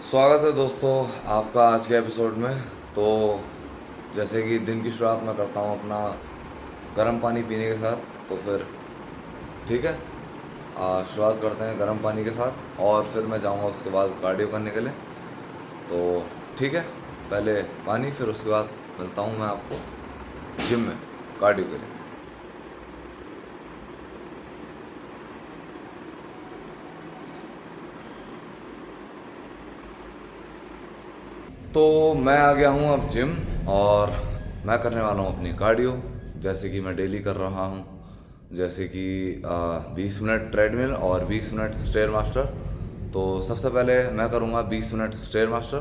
स्वागत है दोस्तों आपका आज के एपिसोड में। तो जैसे कि दिन की शुरुआत मैं करता हूँ अपना गर्म पानी पीने के साथ, तो फिर ठीक है, शुरुआत करते हैं गर्म पानी के साथ और फिर मैं जाऊँगा उसके बाद कार्डियो करने के लिए। तो ठीक है, पहले पानी, फिर उसके बाद मिलता हूँ मैं आपको जिम में कार्डियो के लिए। तो मैं आ गया हूँ अब जिम और मैं करने वाला हूँ अपनी कार्डियो, जैसे कि मैं डेली कर रहा हूँ। जैसे कि 20 मिनट ट्रेडमिल और 20 मिनट स्टेयर मास्टर। तो सबसे पहले मैं करूँगा 20 मिनट स्टेयर मास्टर,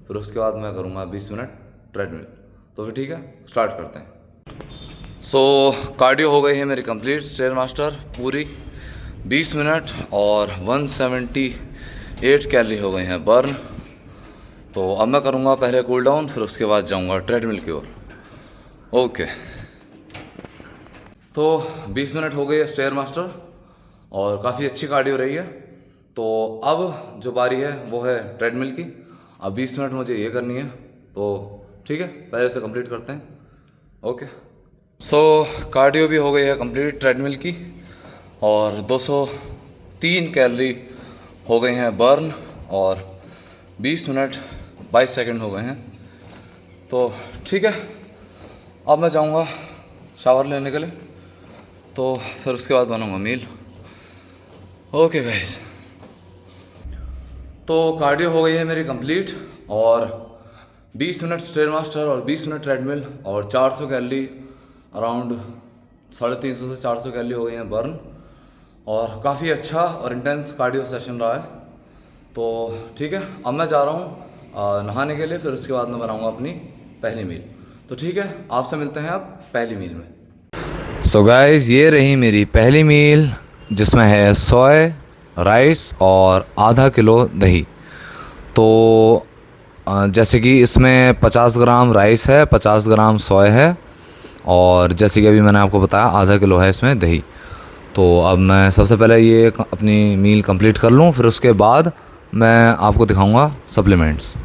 फिर उसके बाद मैं करूँगा 20 मिनट ट्रेडमिल। तो फिर ठीक है, स्टार्ट करते हैं। कार्डियो हो गई है मेरी कंप्लीट, स्टेयर मास्टर पूरी 20 मिनट और 178 कैलोरी हो गई हैं बर्न। तो अब मैं करूँगा पहले कूल डाउन, फिर उसके बाद जाऊँगा ट्रेडमिल की ओर। ओके, तो 20 मिनट हो गई है स्टेयर मास्टर और काफ़ी अच्छी कार्डियो रही है। तो अब जो बारी है वो है ट्रेडमिल की। अब 20 मिनट मुझे ये करनी है, तो ठीक है, पहले से कंप्लीट करते हैं। ओके, कार्डियो भी हो गई है कंप्लीट ट्रेडमिल की और 203 कैलोरी हो गई हैं बर्न और 20 मिनट 22 सेकंड हो गए हैं। तो ठीक है, अब मैं जाऊंगा शावर लेने के लिए, तो फिर उसके बाद बनाऊंगा मील। ओके गाइस, तो कार्डियो हो गई है मेरी कंप्लीट और 20 मिनट स्टेयर मास्टर और 20 मिनट ट्रेडमिल और 400 कैलोरी, अराउंड 350 से 400 कैलोरी हो गई हैं बर्न। और काफ़ी अच्छा और इंटेंस कार्डियो सेशन रहा है। तो ठीक है, अब मैं जा रहा हूँ नहाने के लिए, फिर उसके बाद मैं बनाऊँगा अपनी पहली मील। तो ठीक है, आपसे मिलते हैं अब पहली मील में। सो गाइस, ये रही मेरी पहली मील, जिसमें है सोया, राइस और आधा किलो दही। तो जैसे कि इसमें 50 ग्राम राइस है, 50 ग्राम सोया है और जैसे कि अभी मैंने आपको बताया आधा किलो है इसमें दही। तो अब मैं सबसे पहले ये अपनी मील कंप्लीट कर लूँ, फिर उसके बाद मैं आपको दिखाऊंगा सप्लीमेंट्स।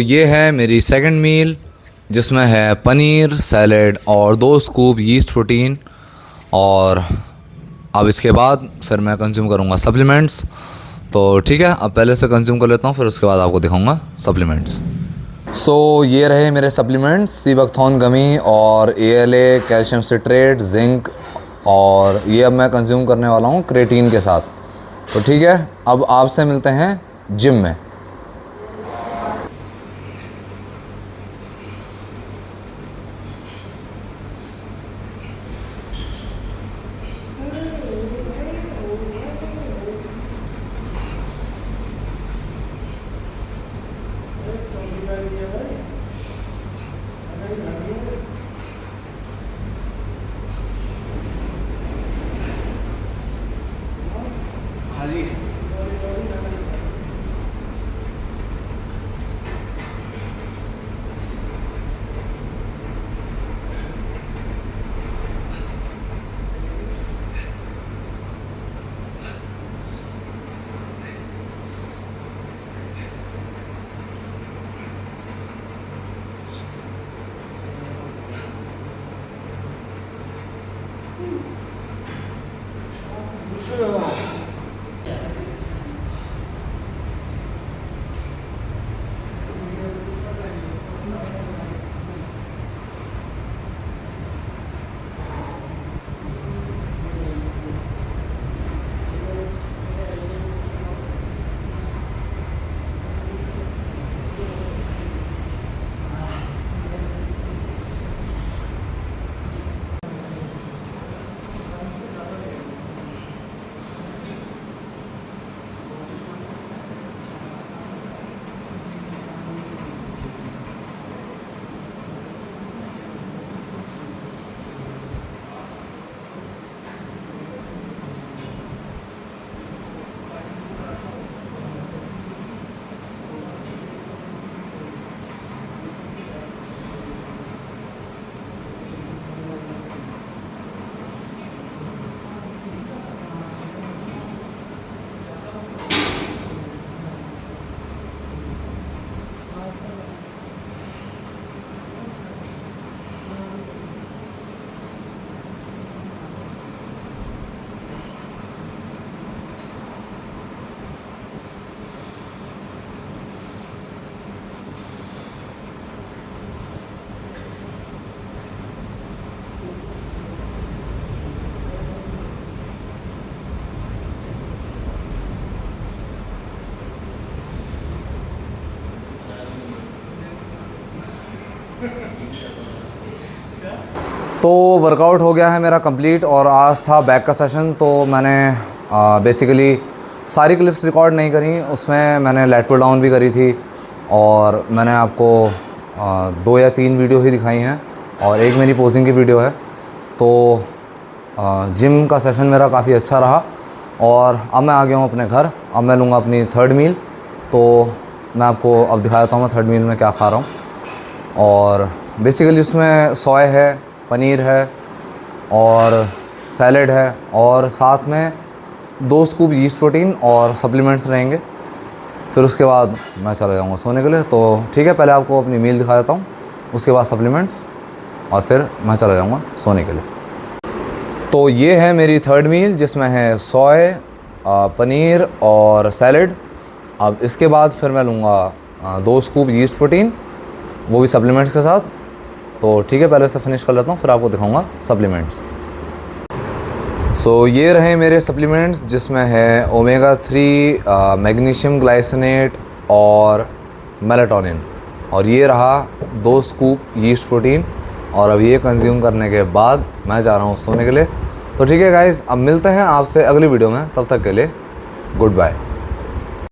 ये है मेरी सेकंड मील, जिसमें है पनीर, सैलेड और 2 स्कूप यीस्ट प्रोटीन। और अब इसके बाद फिर मैं कंज्यूम करूँगा सप्लीमेंट्स। तो ठीक है, अब पहले से कंज्यूम कर लेता हूँ, फिर उसके बाद आपको दिखाऊंगा सप्लीमेंट्स। ये रहे मेरे सप्लीमेंट्स, सीबकथॉर्न गमी और ALA, कैल्शियम सिट्रेट, जिंक, और ये अब मैं कंज्यूम करने वाला हूँ क्रेटीन के साथ। तो ठीक है, अब आपसे मिलते हैं जिम में। हाँ जी, तो वर्कआउट हो गया है मेरा कंप्लीट और आज था बैक का सेशन। तो मैंने बेसिकली सारी क्लिप्स रिकॉर्ड नहीं करी, उसमें मैंने लेट पुल डाउन भी करी थी और मैंने आपको 2 या 3 वीडियो ही दिखाई हैं और एक मेरी पोजिंग की वीडियो है। तो जिम का सेशन मेरा काफ़ी अच्छा रहा और अब मैं आ गया हूँ अपने घर। अब मैं लूँगा अपनी थर्ड मील। तो मैं आपको अब दिखा देता हूँ मैं थर्ड मील में क्या खा रहा हूँ। और बेसिकली उसमें सोया है, पनीर है और सैलेड है और साथ में 2 स्कूप यीस्ट प्रोटीन और सप्लीमेंट्स रहेंगे। फिर उसके बाद मैं चला जाऊँगा सोने के लिए। तो ठीक है, पहले आपको अपनी मील दिखा देता हूँ, उसके बाद सप्लीमेंट्स और फिर मैं चला जाऊँगा सोने के लिए। तो ये है मेरी थर्ड मील जिसमें है सोया, पनीर और सैलेड। अब इसके बाद फिर मैं लूँगा 2 स्कूप यीस्ट प्रोटीन, वो भी सप्लीमेंट्स के साथ। तो ठीक है, पहले से फिनिश कर लेता हूँ फिर आपको दिखाऊंगा सप्लीमेंट्स। सो ये रहे मेरे सप्लीमेंट्स जिसमें है ओमेगा 3, मैग्नीशियम ग्लाइसिनेट और मेलाटोनिन। और ये रहा 2 स्कूप यीस्ट प्रोटीन। और अब ये कंज्यूम करने के बाद मैं जा रहा हूँ सोने के लिए। तो ठीक है गाइस, अब मिलते हैं आपसे अगली वीडियो में, तब तक के लिए गुड बाय।